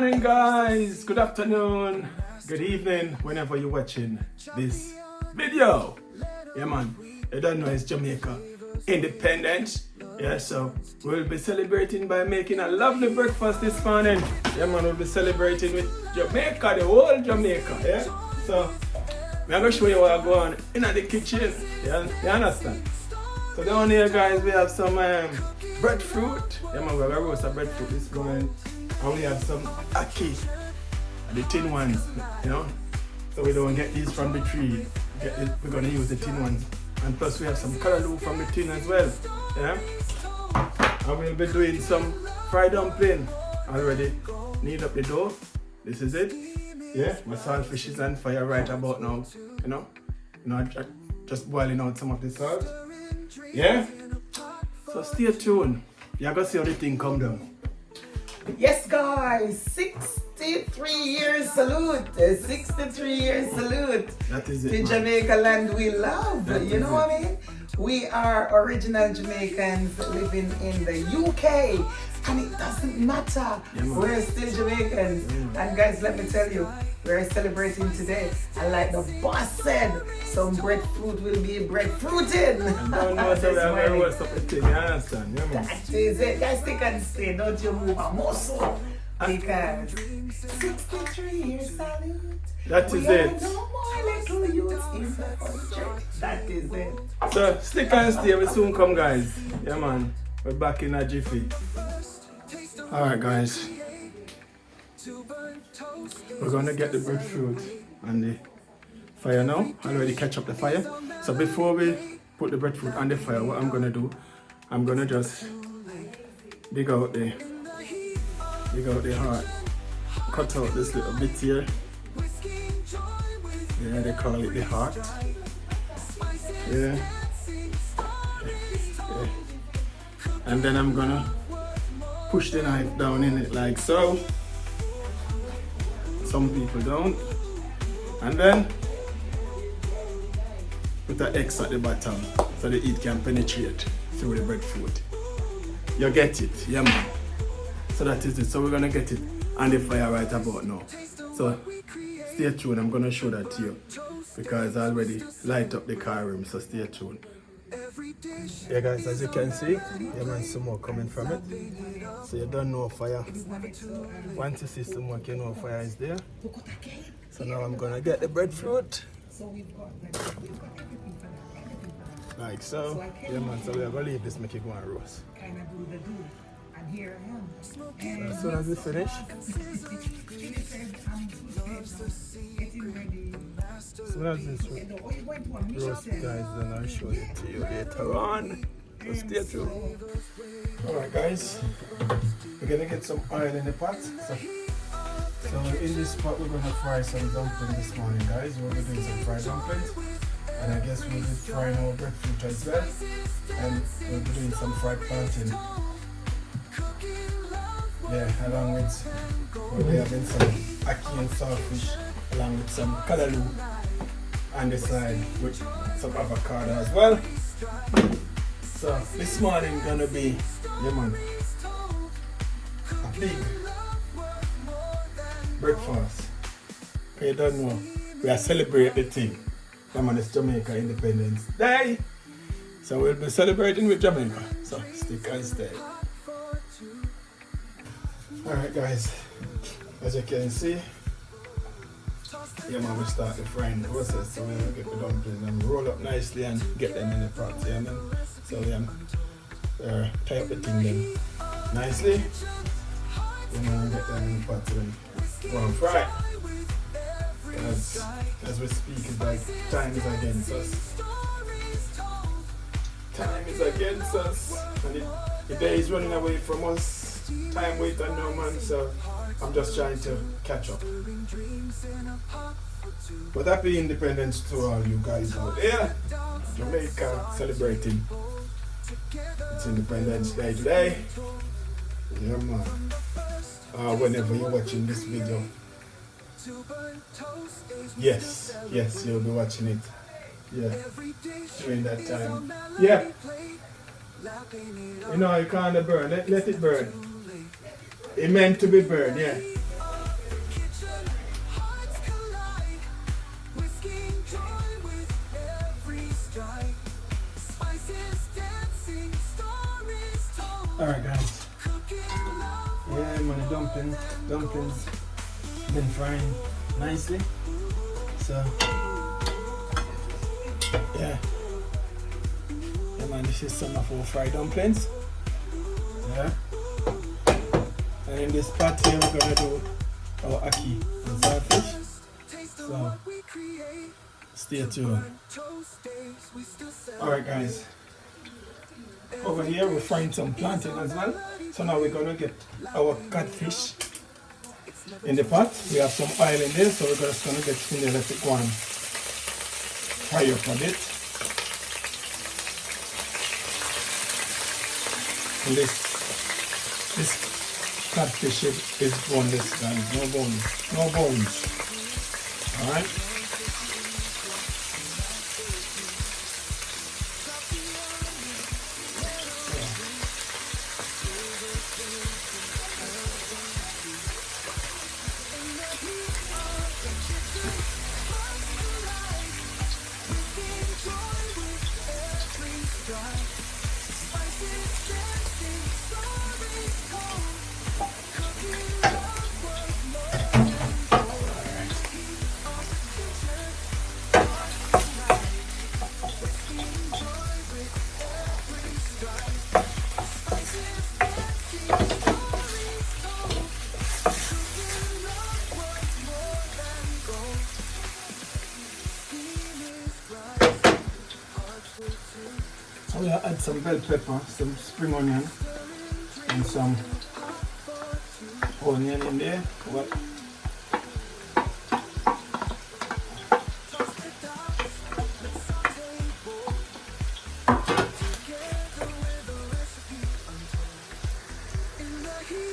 morning, guys. Good afternoon. Good evening, whenever you're watching this video. Yeah, man. You don't know it's Jamaica independence. Yeah, so we'll be celebrating by making a lovely breakfast this morning. Yeah, man. We'll be celebrating with Jamaica, the whole Jamaica. Yeah. So I'm gonna show you what I go on in the kitchen. Yeah, you understand? So down here, guys, we have some breadfruit. Yeah, man, we're gonna roast some breadfruit this morning. And we have some ackee, the tin ones, you know. So we don't get these from the tree. We're gonna use the tin ones. And plus we have some callaloo from the tin as well. Yeah. And we'll be doing some fried dumpling. Already knead up the dough. This is it. Yeah, my saltfish is on fire right about now. You know, just boiling out some of the salt. Yeah. So stay tuned. You're gonna see how the thing come down. Yes, guys, 63 years salute. 63 years salute. That is it. To Jamaica land we love. You know what I mean? We are original Jamaicans living in the UK. And it doesn't matter. We're still Jamaicans. And guys, let me tell you, we're celebrating today. And like the boss said, some breadfruit will be breadfruited. That is it. Guys, stick and stay. Don't you move a muscle. Because 63 years salute. That is it. No more little youths in the country. That is it. So stick and stay. We soon come, guys. Yeah, man. We're back in a jiffy. Alright, guys. We're gonna get the breadfruit on the fire now. Already catch up the fire. So before we put the breadfruit on the fire, what I'm gonna do, I'm gonna just dig out the heart. Cut out this little bit here. Yeah, they call it the heart. Yeah. And then I'm gonna push the knife down in it like so. Some people don't. And then put an X at the bottom so the heat can penetrate through the breadfruit. You get it, yeah, man. So that is it. So we're gonna get it on the fire right about now. So stay tuned. I'm gonna show that to you because I already light up the car room. So stay tuned. Yeah, guys, as you can see, yeah, man, some more coming from it. So you don't know fire. Once you see some more, you know fire is there. So now I'm gonna get the breadfruit. Like so. Yeah, man, so we're gonna leave this, make it go and roast. And here I am. So as soon as we finish, as soon as this roast, guys, then I'll show it to you later on. So stay tuned. Alright, guys, we're gonna get some oil in the pot. So in this pot, we're gonna fry some dumplings this morning, guys. We'll be doing some fried dumplings. And I guess we'll be frying our breadfruit as well. And we'll be doing some fried plantain. Yeah, along with, we'll be having some ackee and saltfish, along with some callaloo on the side with some avocado as well. So this morning gonna be, yeah, man, a big breakfast. You don't know, we are celebrating the thing. Yeah, man, it's Jamaica Independence Day. So we'll be celebrating with Jamaica. So stick and stay. Alright, guys, as you can see, yeah, man, we start the frying process. So we'll get the dumplings and roll up nicely and get them in the pot. Yeah, man. So tie up the thing then nicely. And then get them in the pot and go and fry. As we speak, it's like time is against us. Time is against us. And the day is running away from us. Time wait and no man, so I'm just trying to catch up. But happy independence to all you guys out there. Jamaica celebrating its Independence Day today. Yeah, man. Whenever you're watching this video. Yes, you'll be watching it. Yeah, during that time. Yeah. You know, you can't burn. Let it burn. It meant to be burned, yeah. Alright guys. Yeah man, the dumplings been frying nicely. So yeah. Yeah man, this is some of our fried dumplings. Yeah. And in this pot here we're gonna do our ackee and saltfish. So stay tuned. Alright guys. Over here we're frying some plantain as well. So now we're gonna get our catfish in the pot. We have some oil in there, so we're just gonna get in there, let it go and fry up a bit. And this catfish is boneless guys, no bones. Alright. I'm gonna add some bell pepper, some spring onion, and some onion in there. What?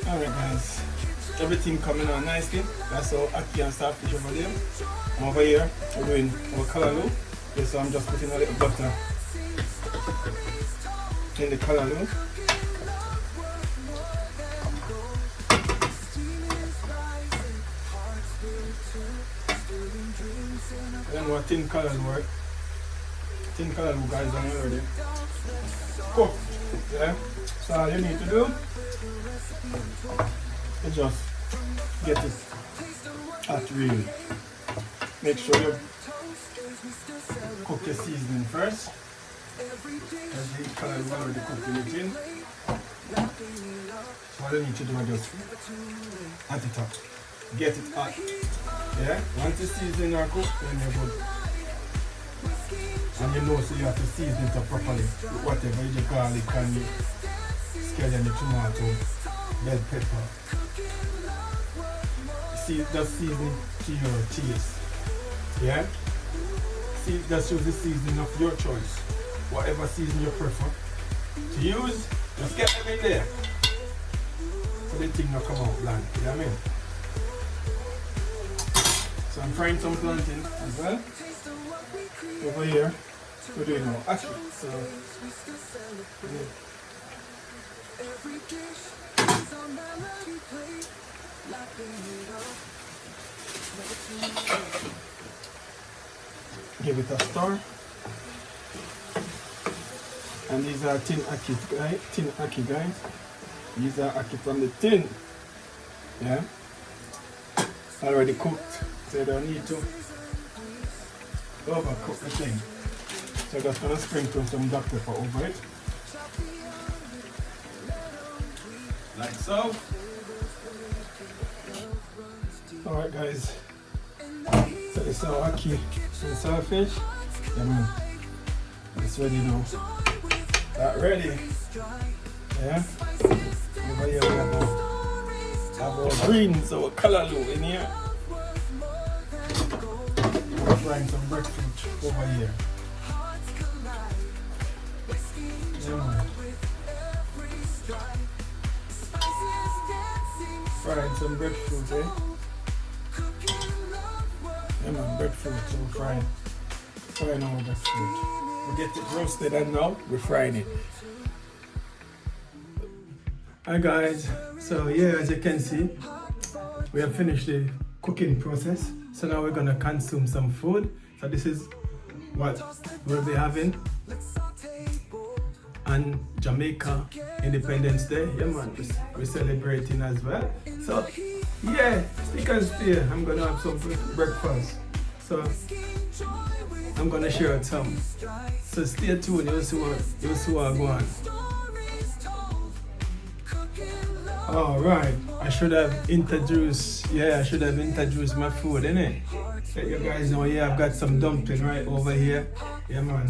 Alright guys, everything coming on nicely. That's our ackee and saltfish over there. And over here, we're doing our callaloo. Okay, so I'm just putting a little butter in the callaloo. And what thin callaloo work. Thin callaloo guys on here already. Cook. Yeah. So all you need to do is just get it hot really. Make sure you cook your seasoning first. As the callaloo already cooked in it in. So all you need to do is just hot it up. Get it hot. Yeah? Once the seasoning are cooked, then you're good. And you know, so you have to season it up properly. With whatever, your garlic and your scallion, your tomato, bell pepper. See, just season to your taste. Yeah? See, just use the seasoning of your choice. Whatever season you prefer to use, just get them in there. So the thing not come out bland. You know what I mean? So I'm frying some plantain as well. Over here, we're doing our ackee. So give it a stir. And these are tin ackee guys. These are ackee from the tin. Yeah. Already cooked. So you don't need to overcook the thing. So I'm just gonna sprinkle some black pepper over it. Like so. Alright guys. So this is our ackee and saltfish. Yeah man. It's ready now. That ready. Yeah. Over here we have our greens, our callaloo in here. We're frying some breadfruit over here. Yeah, man. Frying some breadfruit, eh? Yeah man, breadfruit, so we're frying our breadfruit. We get it roasted and now we're frying it. Hi guys, so yeah, as you can see, we have finished the cooking process. So now we're gonna consume some food. So this is what we'll be having. on Jamaica Independence Day. Yeah man, we're celebrating as well. So yeah, stick and stay. I'm gonna have some breakfast. So I'm gonna share it some. So stay tuned, you'll see what I go on. Alright, I should have introduced my food, innit? Let you guys know, I've got some dumpling right over here. Yeah man.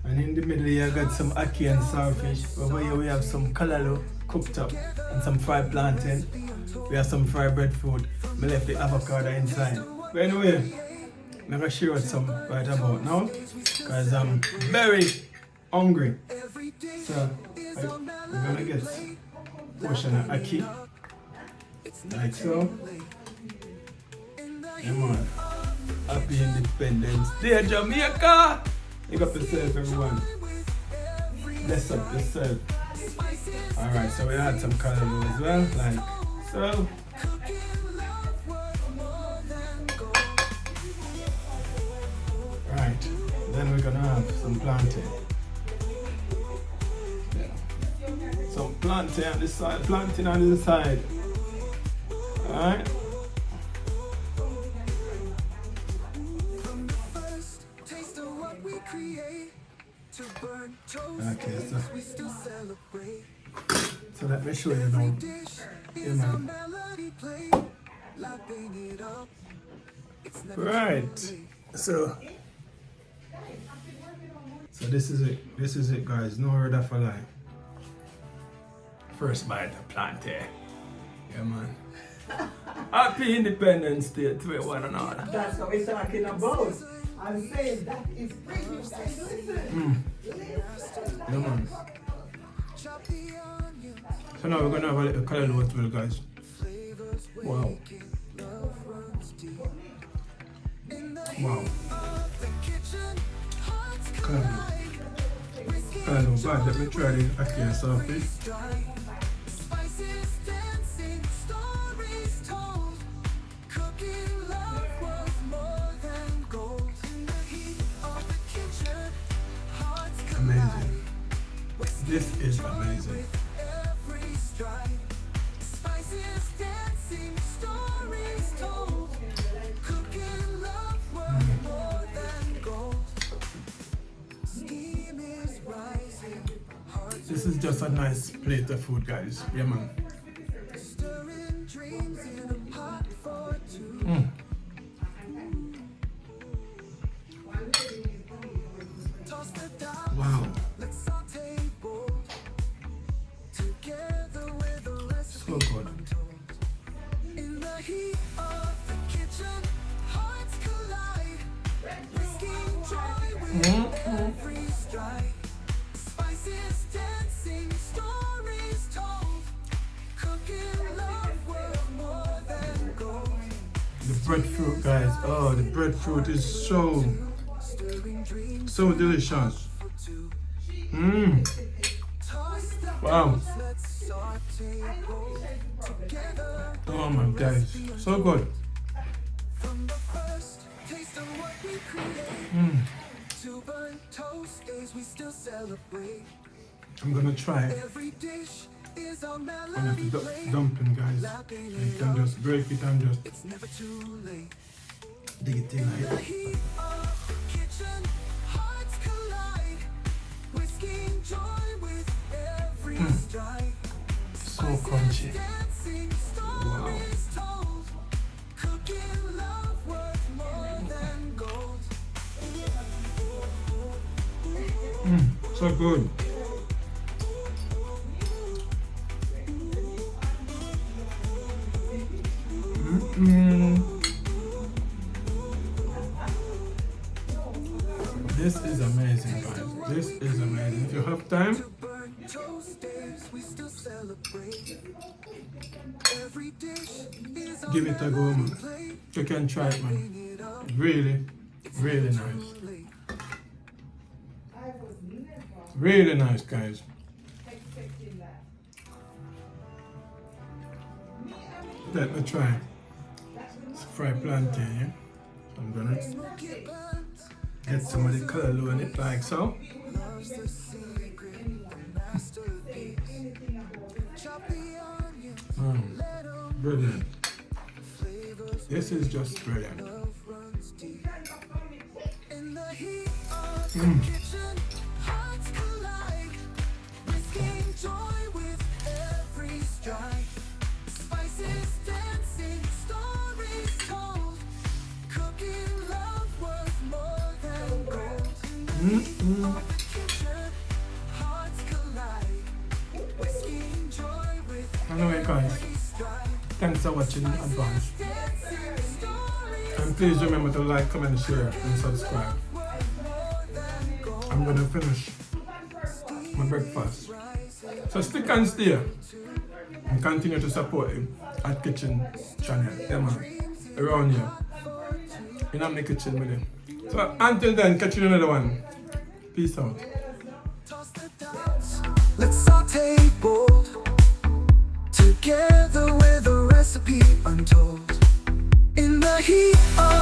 And in the middle here, I got some ackee and saltfish. Over here we have some callaloo cooked up and some fried plantain. We have some fried breadfruit. I left the avocado inside. But anyway, I'm gonna share with some right about now because I'm very hungry. So I'm gonna get a portion of ackee like so. Come on, happy Independence Day, Jamaica! Pick up yourself, everyone. Bless up yourself. Alright, so we had some callaloo as well, like so. Right, then we're gonna have some plantain. Yeah. Some plantain on this side, plantain on this side. Alright. Okay, so let me show you now. Yeah, man. Right. So this is it. This is it, guys. No word of a lie. First bite of plantain. Yeah, man. Happy Independence Day to everyone and all. That's what we're talking about. I'm saying that is great. You guys listen. Yeah, man. So now we're gonna have a little callaloo as well, guys. Wow. Wow. Callaloo, bad. Let me try the ackee and saltfish. Amazing. This is amazing. This is just a nice plate of food, guys. Yeah, man. Wow. So good. The breadfruit, guys. Oh, the breadfruit is so delicious. Wow. Oh my gosh, so good. I'm gonna try one of the dumpling, guys. You can just break it and just dig it in here. So crunchy. Wow. So good. This is amazing, guys. This is amazing. If you have time, give it a go, man. You can try it, man. Really, really nice. Really nice, guys. Let me try. It's fried plantain, yeah? So I'm gonna get some of the callaloo in it like so. Brilliant. This is just brilliant. Anyway guys, thanks for watching in advance. And please remember to like, comment, share and subscribe. I'm gonna finish my breakfast. So stick and stay and continue to support him at Kitchen Channel. Yeah man, around here. In the kitchen with him. So until then, catch you in another one. Peace out. Let's saute bold together with a recipe untold in the heat of